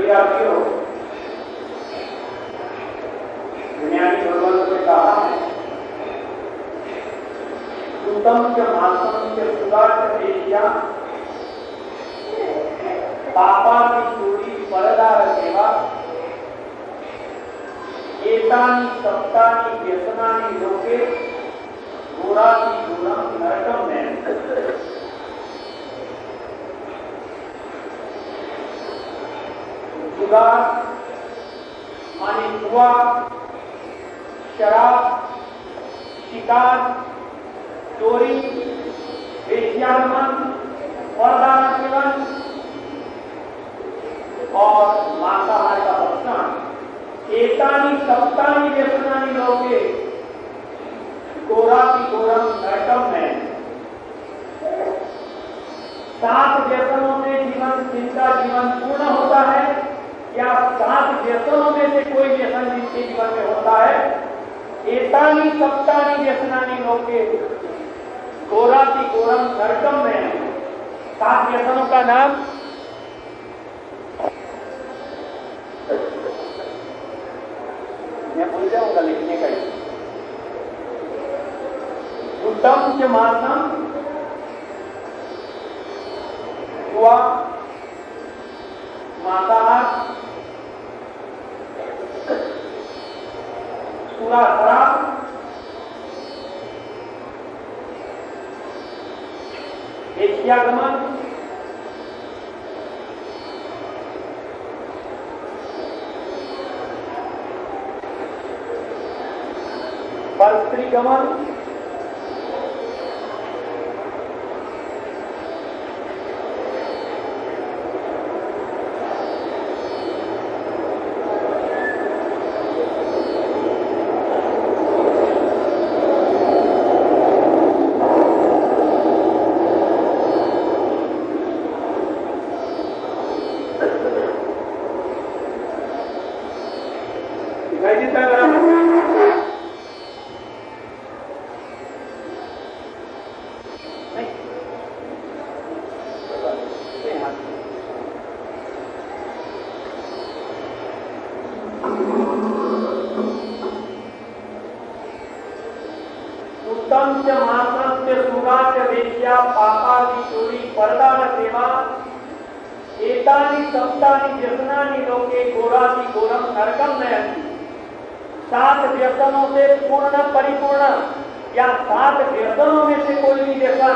विद्यार्थियों, ज्ञानी भगवान ने कहा है, दूतम च मासम च सुगाच देशिया पापा की चोरी परदार सेवा एतानि सप्तानि व्यसनानि लोके घोराति घोरम नरकम में। जुगार माने जुआ, शराब, शिकार, चोरी, वेश्यागमन, परदान सेवन और मांसाहार का भक्षण, एतानि सप्तानि व्यसनानि लोके घोराति घोरम नरकम में। 7 व्यसनों से जिनका जीवन पूर्ण होता है, या 7 व्यसनों में से कोई व्यसन जिनके जीवन में होता है, एतानि सप्तानि व्यसनानि लोके घोराति घोरम नरकम में। 7 व्यसनों का नाम मैं भूल जाऊंगा लिखने का ही। उत्तम च मासम, जुआ, मांसाहार, पूरा शराब, वेश्यागमन, परस्त्रीगमन, उत्तम च मासम च सुगाच वेश्या पापा की चोरी परदान सेवा एतानि सप्तानि व्यसनानि लोके घोराति घोरम नरकम नयन्ति। 7 व्यसनों से पूर्ण परिपूर्ण या 7 व्यसनों में से कोई भी व्यसन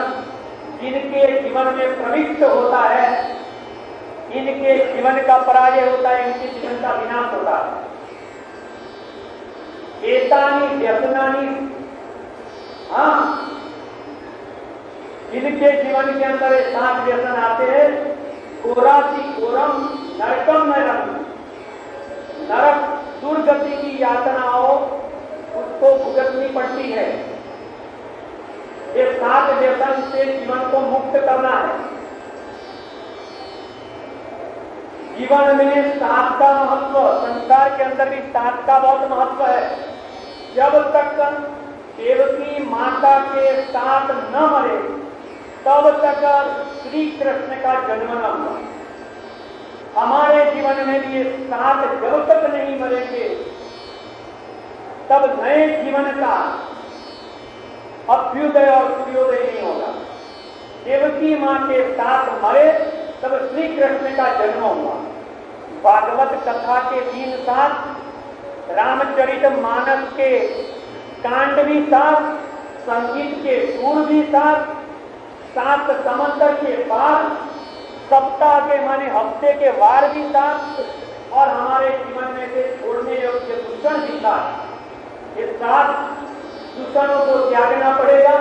जिनके जीवन में प्रविष्ट होता है, इनके जीवन का पराजय होता है, इनके जीवन का विनाश होता है। एतानि व्यसनानि, हाँ, जिनके जीवन के अंदर 7 व्यसन आते हैं, घोराति घोरम नरकम नरकम, नरक दुर्गति की यातनाओं उसको भुगतनी पड़ती है। ये 7 व्यसन से जीवन को मुक्त करना है। जीवन में 7 का महत्व, संसार के अंदर भी 7 का बहुत महत्व है। जब तक देवकी माता के साथ न मरे, तब तक श्री कृष्ण का जन्म न हुआ। हमारे जीवन में भी ये 7 जब तक नहीं मरेंगे, तब नए जीवन का अभ्युदय और सूर्योदय नहीं होगा। देवकी मां के साथ मरे, तब श्री कृष्ण का जन्म हुआ। भागवत कथा के 3 साथ, रामचरित मानस के कांड भी 7, संगीत के सुर भी 7, 7 समंदर के पार, सप्ताह के माने हफ्ते के वार भी 7, और हमारे जीवन में से छोड़ने योग्य दूषण भी 7। ये 7 दूषणों को त्यागना पड़ेगा,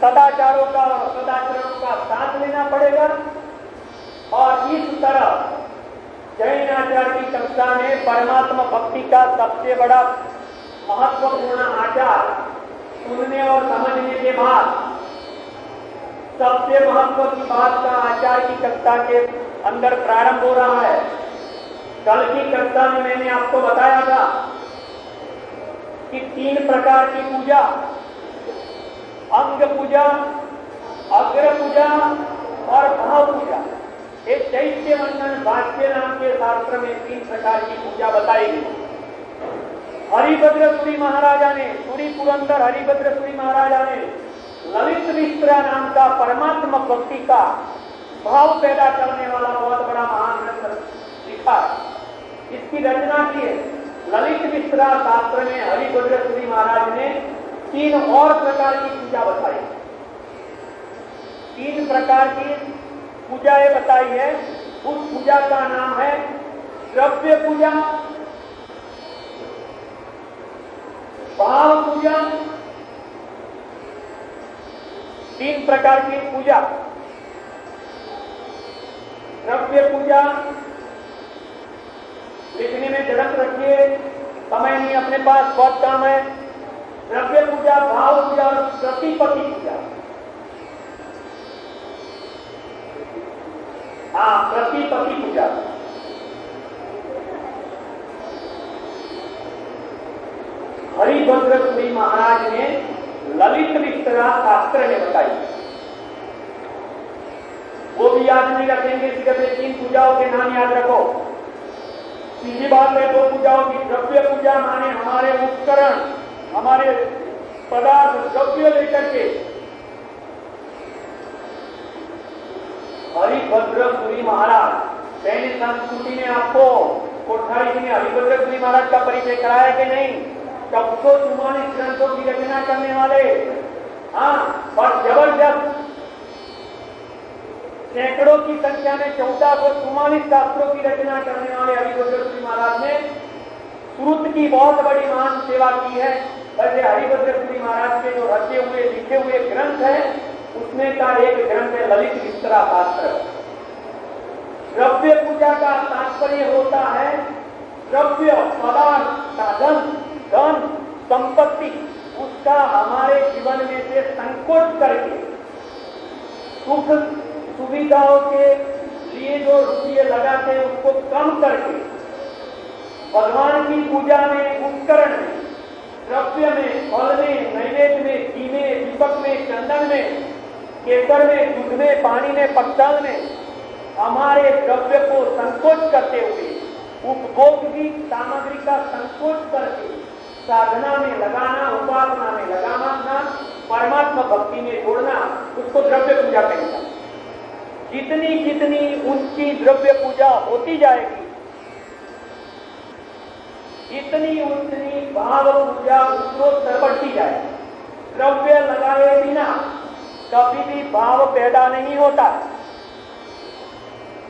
सदाचारों का और सदाचरणों का साथ लेना पड़ेगा। और इस तरह जैन आचार्य की कक्षा में परमात्मा भक्ति का सबसे बड़ा महत्वपूर्ण आचार सुनने और समझने के बाद सबसे महत्व की बात का आचार की कक्षा के अंदर प्रारंभ हो रहा है। कल की कक्षा में मैंने आपको बताया था कि 3 प्रकार की पूजा, अंग पूजा, अग्र पूजा और भाव पूजा, एक चैत्य वंदन भाष्य नाम के शास्त्र में 3 प्रकार की पूजा बताई गई। हरिभद्र सूरी महाराजा ने, सूरी पुरंदर हरिभद्र सूरी महाराजा ने ललित मिश्रा नाम का परमात्मा भक्ति का भाव पैदा करने वाला बहुत बड़ा महान ग्रंथ लिखा। इसकी रचना की है ललित मिश्रा शास्त्र में। हरिभद्र सूरी महाराज ने 3 और प्रकार की पूजा बताई। 3 प्रकार की पूजाएं बताई है। उस पूजा का नाम है द्रव्य पूजा, भाव पूजा। 3 प्रकार की पूजा। द्रव्य पूजा लिखने में झड़क रखिए, समय नहीं अपने पास, बहुत काम है। द्रव्य पूजा, भाव पूजा और प्रतिपति पूजा। प्रतिपति पूजा। हरिभद्र सूरी महाराज ने ललित मिश्रा शास्त्र में बताई। वो भी याद नहीं रखेंगे, सिर्फ 3 पूजाओं के नाम याद रखो। सीधी बात है 2 पूजाओं की। द्रव्य पूजा माने हमारे उपकरण, हमारे पदार्थ द्रव्य लेकर के हरिभद्र सूरी महाराज, सैन्य संस्कृति ने आपको कोठारी जी ने हरिभद्र सूरी महाराज का परिचय कराया कि नहीं? 1444 ग्रंथों की रचना करने वाले, और जबरदस्त सैकड़ों की संख्या में 1444 शास्त्रों की रचना करने वाले हरिभद्र सूरी महाराज ने श्रुत की बहुत बड़ी महान सेवा की है। वैसे हरिभद्र सूरी महाराज के जो रचे हुए लिखे हुए ग्रंथ है, उसमें का एक ग्रंथ है ललित मिश्रा शास्त्र। द्रव्य पूजा का तात्पर्य होता है द्रव्य, पदार्थ, साधन, धन, संपत्ति, उसका हमारे जीवन में से संकोच करके सुख सुविधाओं के लिए जो रुपये लगाते हैं उसको कम करके भगवान की पूजा में, उपकरण में, द्रव्य में, फल में, नैवेद्य में, घी में, दीपक में, चंदन में, केसर में, दूध में, पानी में, पक्षाल में हमारे द्रव्य को संकोच करते हुए उपभोग की सामग्री का संकोच करके साधना में लगाना, उपासना में लगाना, परमात्मा भक्ति में जोड़ना, उसको द्रव्य पूजा कहते हैं। जितनी जितनी उनकी द्रव्य पूजा होती जाएगी, इतनी उतनी भाव पूजा उत्तरोत्तर बढ़ती जाएगी। द्रव्य लगाए बिना कभी भी भाव पैदा नहीं होता।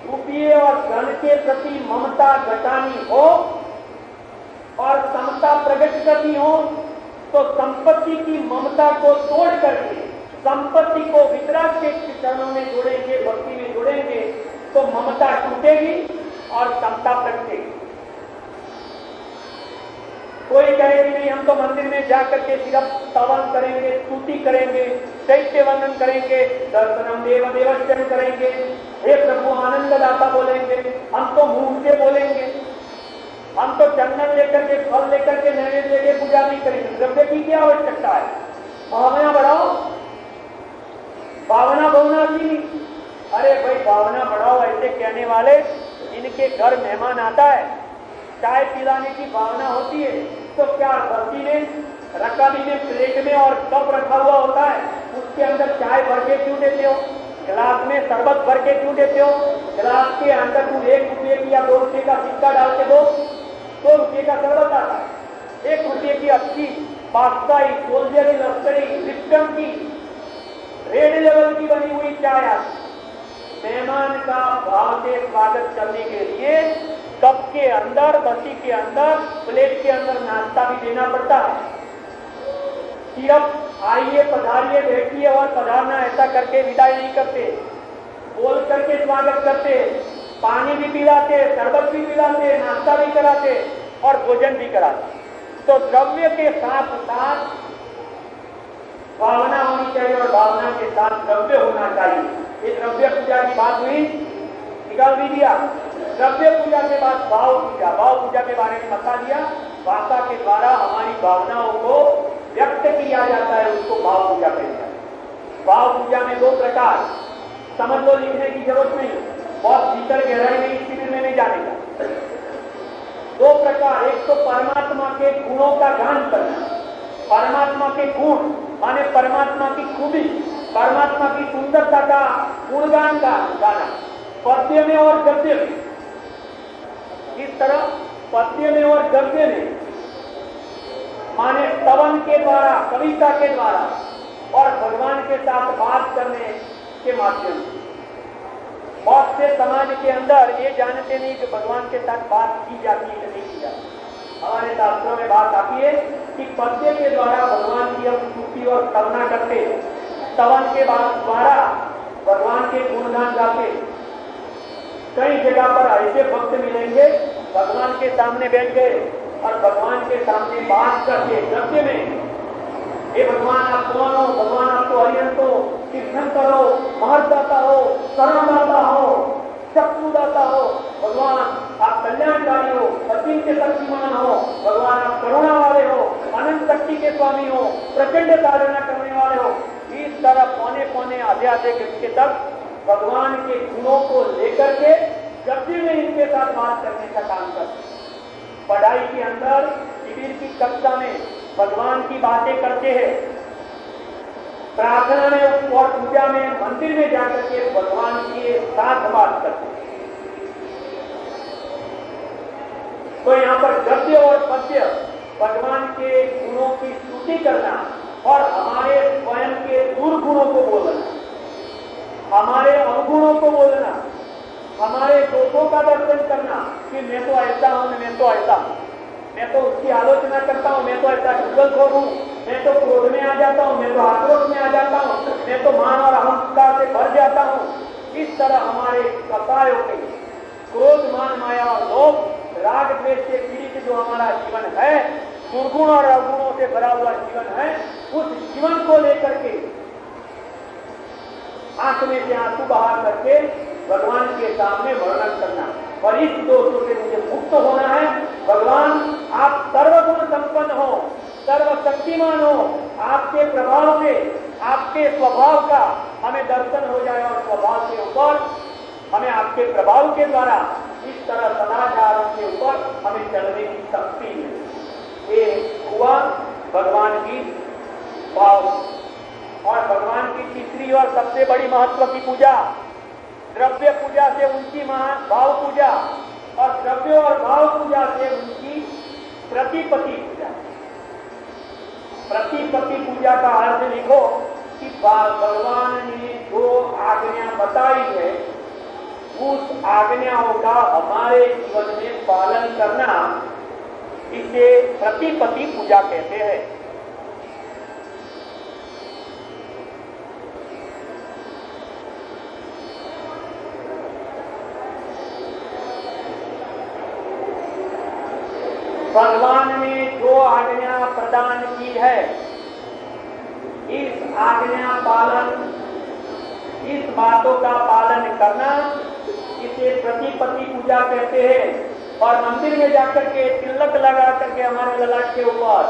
रुपये और धन के प्रति ममता घटानी हो और समता प्रकट करनी हो तो संपत्ति की ममता को तोड़ करके संपत्ति को वितराग के चरणों में जोड़ेंगे, भक्ति में जोड़ेंगे तो ममता टूटेगी और समता प्रगटेगी। कोई कहे कि नहीं हम तो मंदिर में जाकर के सिर्फ तवन करेंगे, स्तुति करेंगे, चैत्य वंदन करेंगे, दर्शनम देव देवस्यम करेंगे, हे प्रभु आनंददाता बोलेंगे, हम तो मुंह से बोलेंगे, हम तो चंदन लेकर के, फल लेकर के, नैवेद्य लेकर पूजा नहीं करेंगे। द्रव्य की क्या आवश्यकता है? भावना बढ़ाओ, भावना बढ़ना की। अरे भाई भावना बढ़ाओ ऐसे कहने वाले इनके घर मेहमान आता है, चाय पिलाने की भावना होती है तो क्या भक्ति में रकाबी में प्लेट में और कप रखा हुआ होता है, उसके अंदर चाय भर के क्यों देते हो? गिलास में शरबत भर के क्यों देते हो? गिलास के अंदर तुम 1 रुपये की या 2 रुपये का सिक्का डाल के दो, 2 रुपये का शरबत आता है। 1 रुपये की अच्छी पास्ताई, सोल्जरी, लश्करी, लिप्टन की रेड लेवल की बनी हुई चाय आती। मेहमान का भाव से स्वागत करने के लिए कप के अंदर, बसी के अंदर, प्लेट के अंदर नाश्ता भी देना पड़ता है। सिर्फ आइए, पधारिए, बैठिए और पधारना ऐसा करके विदाई नहीं करते, बोल करके स्वागत करते, पानी भी पिलाते, शरबत भी पिलाते, नाश्ता भी कराते और भोजन भी कराते। तो द्रव्य के साथ साथ भावना होनी चाहिए और भावना के साथ द्रव्य होना चाहिए। ये द्रव्य पूजा की बात हुई, निकाल भी दिया। द्रव्य पूजा के बाद भाव पूजा, भाव पूजा के बारे में बता दिया। भाषा के द्वारा हमारी भावनाओं को व्यक्त किया जाता है, उसको भाव पूजा कहते हैं। भाव पूजा में 2 प्रकार, समझ लो, लिखने की जरूरत नहीं, बहुत भीतर गहराई में इस शिविर में नहीं जाने का। दो प्रकार, एक तो परमात्मा के गुणों का गान करना, परमात्मा के गुण माने परमात्मा की खूबी, परमात्मा की सुंदरता का गुणगान का गाना पद्य में और गद्य में। इस तरह पद्य में और गद्य में माने स्तवन के द्वारा, कविता के द्वारा और भगवान के साथ बात करने के माध्यम से। बहुत से समाज के अंदर ये जानते नहीं कि भगवान के साथ बात की जाती है कि नहीं की जाती। हमारे शास्त्रों में बात आती है कि पद्य के द्वारा भगवान की हम स्तुति और करुणा करते, स्तवन के द्वारा भगवान के गुणगान गाते। कई जगह पर ऐसे भक्त मिलेंगे भगवान के सामने बैठ गए और भगवान के सामने बात करके गद्य में, हे भगवान आप कौन हो, भगवान आप तो हरिहंत हो, तीर्थंकर हो, महर्दाता हो, शरणदाता हो, चक्षुदाता हो, भगवान आप कल्याणकारी हो, सचिन के शक्तिमान हो, भगवान आप करुणा वाले हो, अनंत शक्ति के स्वामी हो, प्रचंड साधना करने वाले हो। इस तरह पौने पौने आधे आधे घंटे तक भगवान के गुणों को लेकर के गद्य में इनके साथ बात करने का काम करते। पढ़ाई के अंदर शिविर की कक्षा में भगवान की बातें करते हैं, प्रार्थना में और पूजा में मंदिर में जाकर के भगवान के साथ बात करते हैं। तो यहाँ पर गद्य और पद्य भगवान के गुणों की स्तुति करना और हमारे स्वयं के दुर्गुणों को बोलना, हमारे अवगुणों को बोलना, हमारे दोषों का दर्शन करना कि मैं तो ऐसा हूं, मैं तो ऐसा हूं, मैं तो उसकी आलोचना करता हूं, मैं तो ऐसा चुगलखोर हूं, मैं तो क्रोध में आ जाता हूं, मैं तो आक्रोश में आ जाता हूं, मैं तो मान और अहंकार से भर जाता हूं। इस तरह हमारे कसायों के क्रोध, मान, माया और लोभ, राग द्वेष से पीड़ित जो हमारा जीवन है, दुर्गुण और अवगुणों से भरा हुआ जीवन है, उस जीवन को लेकर के आंख में से आंसू बहा करके भगवान के सामने वर्णन करना और इस दोषों से मुझे मुक्त होना है। भगवान आप सर्वगुण संपन्न हो, सर्वशक्तिमान हो, आपके प्रभाव से, आपके स्वभाव का हमें दर्शन हो जाए और स्वभाव के ऊपर हमें आपके प्रभाव के द्वारा इस तरह सदाचारों के ऊपर हमें चलने की शक्ति मिले। ये हुआ भगवान की भाव। और भगवान की तीसरी और सबसे बड़ी महत्व की पूजा द्रव्य पूजा से उनकी भाव पूजा, और द्रव्य और भाव पूजा से उनकी प्रतिपत्ति पूजा। प्रतिपत्ति पूजा का अर्थ लिखो कि भगवान ने जो आज्ञा बताई है उस आज्ञाओं का हमारे जीवन में पालन करना, इसे प्रतिपत्ति पूजा कहते हैं। भगवान ने जो आज्ञा प्रदान की है, इस आज्ञा पालन, इस बातों का पालन करना, इसे प्रतिपत्ति पूजा कहते हैं। और मंदिर में जाकर के तिलक लगा करके हमारे ललाट के ऊपर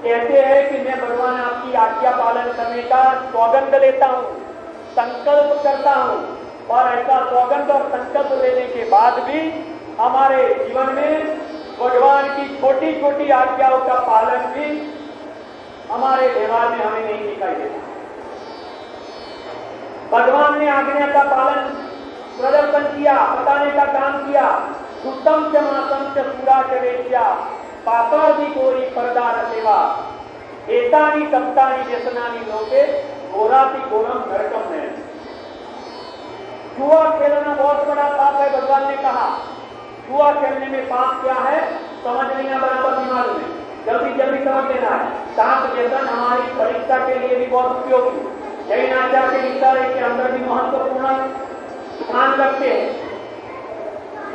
कहते हैं कि मैं भगवान आपकी आज्ञा पालन करने का सौगंध लेता हूँ, संकल्प करता हूँ। और ऐसा सौगंध और संकल्प लेने के बाद भी हमारे जीवन में भगवान की छोटी छोटी आज्ञाओं का पालन भी हमारे व्यवहार में हमें नहीं दिखाई देता। भगवान ने आज्ञा का पालन प्रदर्शन किया, बताने का काम किया। सुतम च मातम च सूरा च वेश्या पापादि गोरी परदार सेवा एतानी सप्तानी व्यसनानी लोके घोराति घोरम नरकम है। जुआ खेलना बहुत बड़ा पाप है, भगवान ने कहा। जुआ खेलने में पाप क्या है समझ लेना बराबर दिमाग में, जल्दी जल्दी समझ लेना है। सांप व्यसन हमारी परीक्षा के लिए भी बहुत उपयोगी, जैन आचार्य के विचार के अंदर भी महत्वपूर्ण स्थान रखते हैं।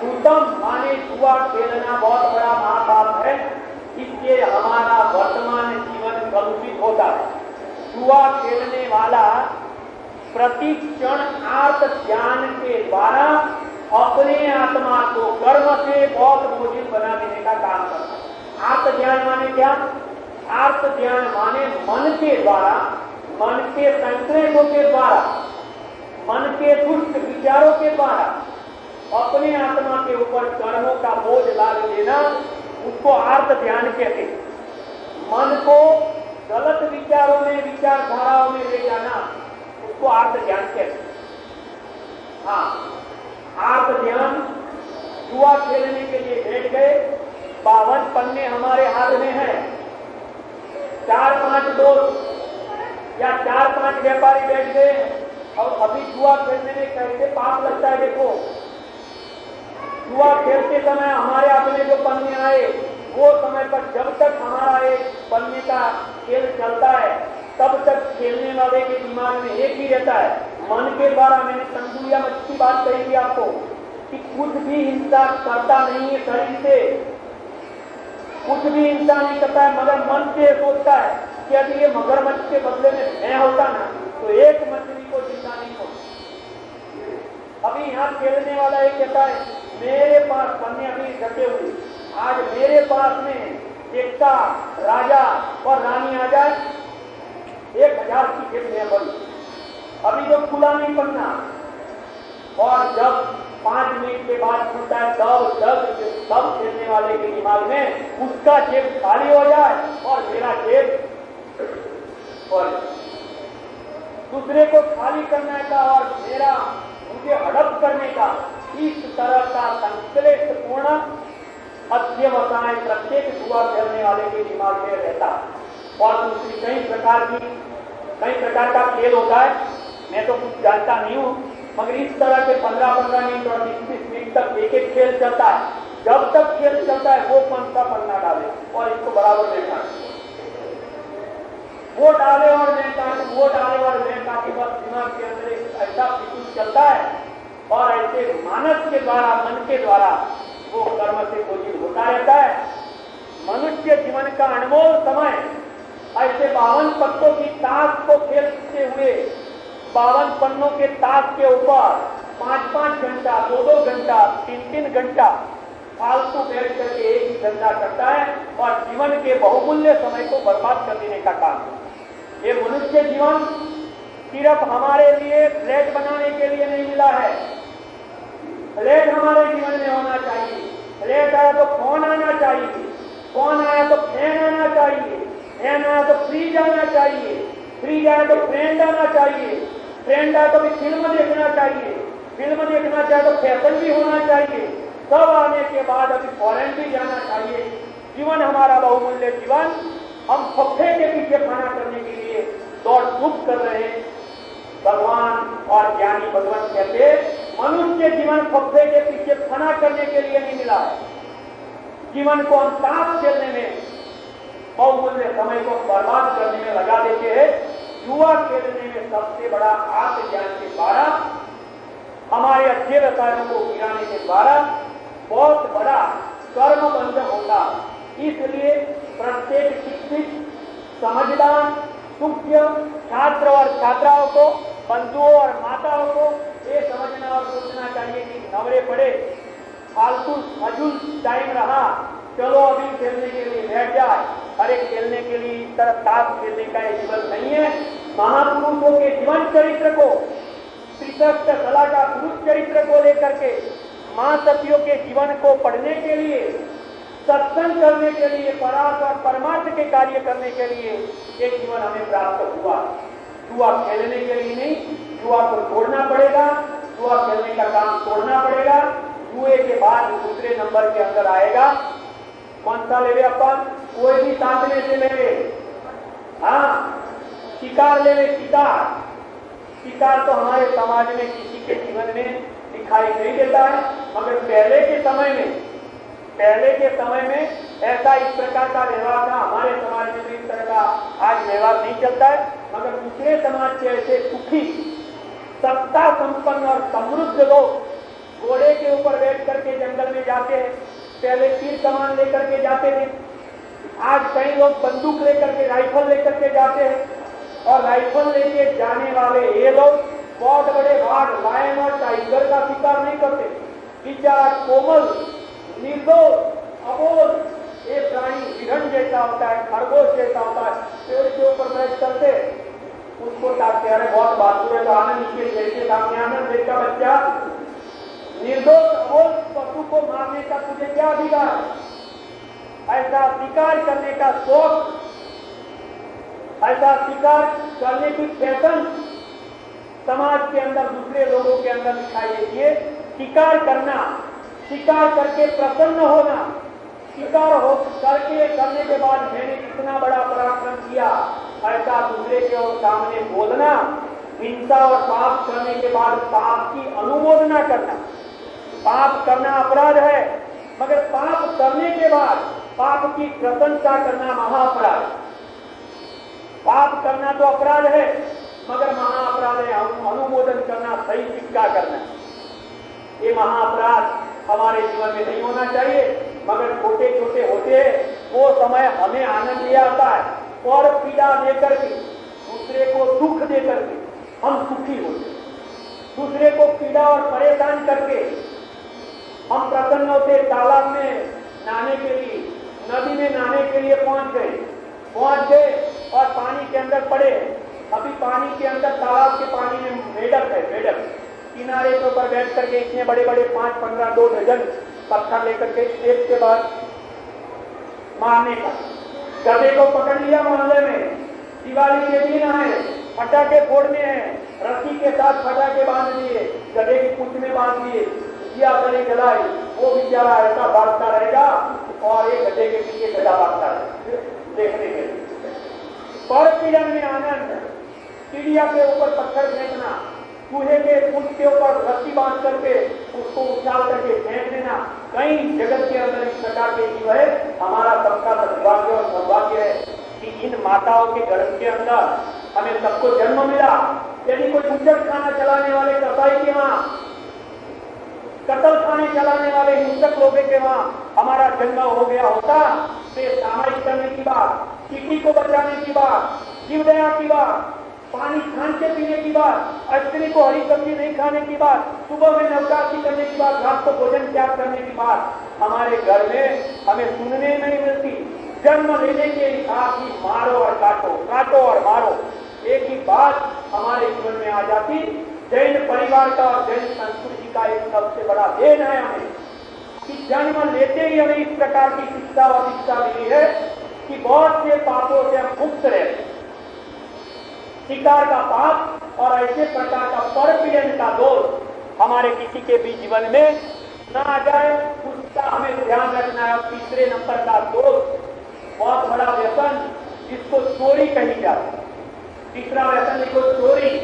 सूतम माने जुआ खेलना बहुत बड़ा महापाप है, इससे हमारा वर्तमान जीवन कलुषित होता है। जुआ खेलने वाला प्रति क्षण आर्त ज्ञान के द्वारा अपने आत्मा को कर्म से बहुत बोझिल बना देने का काम करता है। आर्त ज्ञान माने क्या? आर्त ज्ञान माने मन के द्वारा, मन के संकेतों के द्वारा मन के दुष्ट विचारों के द्वारा अपने आत्मा के ऊपर कर्मों का बोझ लाद देना, उसको आर्त ध्यान कहते हैं। मन को गलत विचारों में, विचारधाराओं में ले जाना, उसको आर्त ध्यान कहते हैं। हाँ, आर्त ध्यान, जुआ खेलने के लिए बैठ गए, 52 पन्ने हमारे हाथ में हैं, 4-5 दोस्त या 4-5 व्यापारी बैठ गए और अभी जुआ खेलने में कैसे पाप लगता है। देखो, जुआ खेलते समय हमारे हाथ में जो पन्ने आए, वो समय पर जब तक हमारा एक पन्ने का खेल चलता है, तब तक खेलने वाले के दिमाग में एक ही रहता है, मन के द्वारा। मैंने तंदुरिया मत की बात कही थी आपको कि कुछ भी हिंसा करता नहीं है शरीर से, कुछ भी हिंसा नहीं करता है, मगर मन से सोचता है कि यदि ये मगरमच्छ के बदले में मैं होता ना तो एक मछली को जिंदा नहीं होता। अभी यहाँ खेलने वाला एक कहता है मेरे पास पन्ने अभी रखे हुए, आज मेरे पास में एकता राजा और रानी आ जाए, 1000 की जेब में बड़ी, अभी तो खुला नहीं पन्ना, और जब 5 मिनट के बाद खुलता है तब खेलने वाले के दिमाग में उसका जेब खाली हो जाए और मेरा जेब, और दूसरे को खाली करने का और मेरा मुझे हड़प करने का, इस तरह का संश्लेषपूर्ण अध्यवसाय प्रत्येक जुआ खेलने वाले के दिमाग में रहता है। और दूसरी कई प्रकार का खेल होता है, मैं तो कुछ जानता नहीं हूं, मगर इस तरह के 15-15 मिनट और 20-20 मिनट तक एक खेल चलता है। जब तक खेल चलता है वो कौन सा पन्ना डाले और इसको बराबर में काटे, वो डाले और मैं काटे, वो डाले और मैं काटे, बस दिमाग के अंदर ऐसा फितूर चलता है और ऐसे मानस के द्वारा, मन के द्वारा वो कर्म से गोचर होता रहता है। मनुष्य जीवन का अनमोल समय ऐसे 52 पत्तों की ताश को खेलते हुए, 52 पन्नों के ताश के ऊपर 5-5 घंटा, 2-2 घंटा, 3-3 घंटा फालतू बैठ करके एक ही धंधा करता है और जीवन के बहुमूल्य समय को बर्बाद कर देने का काम है। ये मनुष्य जीवन सिर्फ हमारे लिए फ्लैट बनाने के लिए नहीं मिला है। फ्लैट हमारे जीवन में होना चाहिए, फ्लैट आया तो फोन आना चाहिए, फोन आया तो फैन आना चाहिए, फैन आया तो फ्रीज आना चाहिए, फ्रीज आया तो फ्रेंड आना चाहिए, फ्रेंड आया तो भी फिल्म देखना चाहिए, फिल्म देखना चाहिए तो फैशन भी होना चाहिए, सब आने के बाद अभी फॉरेन भी जाना चाहिए। जीवन हमारा बहुमूल्य जीवन हम फफे के पीछे खाना करने के लिए दौड़ धूप कर रहे हैं। भगवान और ज्ञानी भगवान कहते मनुष्य जीवन फफे के पीछे खाना करने के लिए नहीं मिला है। जीवन को हम ताश खेलने में, बहुमूल्य समय को बर्बाद करने में लगा देते हैं। जुआ खेलने में सबसे बड़ा आत्मज्ञान के द्वारा, हमारे अच्छे व्यवसायों को गिराने के द्वारा बहुत बड़ा कर्म बंधन होता। इसलिए प्रत्येक शिक्षित, समझदार, सूक्ष्म छात्र और छात्राओं को, बंधुओं और माताओं को ये समझना और सोचना चाहिए कि नवरे पड़े, फालतू फजूल टाइम रहा, चलो अभी खेलने के लिए बैठ जाए। अरे खेलने के लिए इस तरह ताश खेलने का ये जीवन नहीं है। महापुरुषों के जीवन चरित्र को, श्रीकृष्ण कला का पुरुष चरित्र को लेकर के, मां सतियों के जीवन को पढ़ने के लिए, सत्संग करने के लिए, परार्थ और परमार्थ के कार्य करने के लिए एक जीवन हमें प्राप्त हुआ। जुआ खेलने के लिए नहीं, जुआ को छोड़ना पड़ेगा, जुआ खेलने का काम छोड़ना पड़ेगा। जुए के बाद दूसरे नंबर के अंदर आएगा कौन सा लेवे अपन, कोई भी साथ में से लेवे। हाँ, शिकार लेवे, शिकार। शिकार तो हमारे समाज में किसी के जीवन में दिखाई नहीं देता है, मगर पहले के समय में ऐसा इस प्रकार का व्यवहार था। हमारे समाज में भी इस तरह का आज व्यवहार नहीं चलता है, मगर दूसरे समाज के ऐसे सुखी, सत्ता संपन्न और समृद्ध लोग घोड़े के ऊपर बैठ करके जंगल में जाते हैं। पहले तीर कमान लेकर के जाते थे, आज कई लोग बंदूक लेकर के, राइफल लेकर के जाते हैं। और राइफल लेके जाने वाले ये लोग बहुत बड़े बाघ, लायन और टाइगर का शिकार नहीं करते। बेचारा कोमल, निर्दोष, अबोध ये प्राणी हिरण जैसा होता है, खरगोश जैसा होता है, पेड़ के ऊपर बैठ करते उसको ताकते अरे बहुत बहादुर है तो आनंद इसके जैसे सामने आनंद देश का बच्चा निर्दोष अबोध पशु को मारने का तुझे क्या अधिकार है? ऐसा शिकार करने का शौक, ऐसा शिकार करने की फैशन समाज के अंदर दूसरे लोगों के अंदर दिखाई देती है। शिकार करना, शिकार करके प्रसन्न होना, शिकार हो करके करने के बाद मैंने इतना बड़ा पराक्रम किया, ऐसा दूसरे के सामने बोलना, हिंसा और पाप करने के बाद पाप की अनुमोदना करना। पाप करना अपराध है, मगर पाप करने के बाद पाप की प्रशंसा करना महाअपराध। पाप करना तो अपराध है, मगर महाअपराध है अनुमोदन करना, सही शिक्षा करना। ये महाअपराध हमारे जीवन में नहीं होना चाहिए, मगर छोटे छोटे होते वो समय हमें आनंद ले आता है और पीड़ा देकर के, दूसरे को दुख देकर के हम सुखी होते, दूसरे को पीड़ा और परेशान करके हम प्रसन्न होते। तालाब में नहाने के लिए, नदी में नहाने के लिए पहुंच गए और पानी के अंदर पड़े। अभी पानी के अंदर, तालाब के पानी में मेढक है, मेढक किनारे के ऊपर बैठ करके इतने बड़े बड़े 5, 15, 2 डजन पत्थर लेकर के एक के बाद मारने का। गधे को पकड़ लिया मोहल्ले में, दिवाली के दिन आए, पटाखे फोड़ने हैं, रस्सी के साथ पटाखे बांध दिए, गधे की पूंछ में बांध दिए, दिया गले जलाई, वो बेचारा ऐसा भागता रहेगा और एक गधे के पीछे गधा भागता है देखने के लिए। पर पीड़न में आनंद, चिड़िया के ऊपर पत्थर फेंकना, चूहे के पूंछ के ऊपर रस्सी बांध करके उसको उछाल करके फेंक देना। कई जगत के अंदर इस प्रकार के जीव है। हमारा सबका सौभाग्य और सौभाग्य है कि इन माताओं के गर्भ के अंदर हमें सबको जन्म मिला। यदि कोई बुचड़ खाना चलाने वाले कसाई के वहां, कतल खाने चलाने वाले हिंसक लोगों के वहां हमारा जन्म हो गया होता, तो सामाजिक करने की बात, किसी को बचाने की बात, जीवदया की बात, पानी छान के पीने की बात, स्त्री को हरी सब्जी नहीं खाने की बात, सुबह में नवकाशी करने की बात, रात को भोजन त्याग करने की बात हमारे घर में हमें सुनने नहीं मिलती। जन्म लेने के साथ ही मारो और काटो, काटो और मारो, एक ही बात हमारे जीवन में आ जाती। जैन परिवार का और जैन संस्कृति का एक सबसे बड़ा देन है हमें कि जन्म लेते ही हमें इस प्रकार की शिक्षा और शिक्षा मिली है कि बहुत से पापों से हम मुक्त रहते। शिकार का पाप और ऐसे प्रकार का परपीड़न का दोष हमारे किसी के भी जीवन में न आ जाए, उसका हमें ध्यान रखना है। और तीसरे नंबर का दोष, बहुत बड़ा व्यसन, जिसको चोरी कही जाती है। तीसरा व्यसन लिखो, चोरी।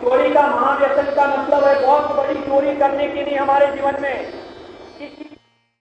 चोरी का महाव्यसन का मतलब है बहुत बड़ी चोरी करने की नहीं हमारे जीवन में। किसी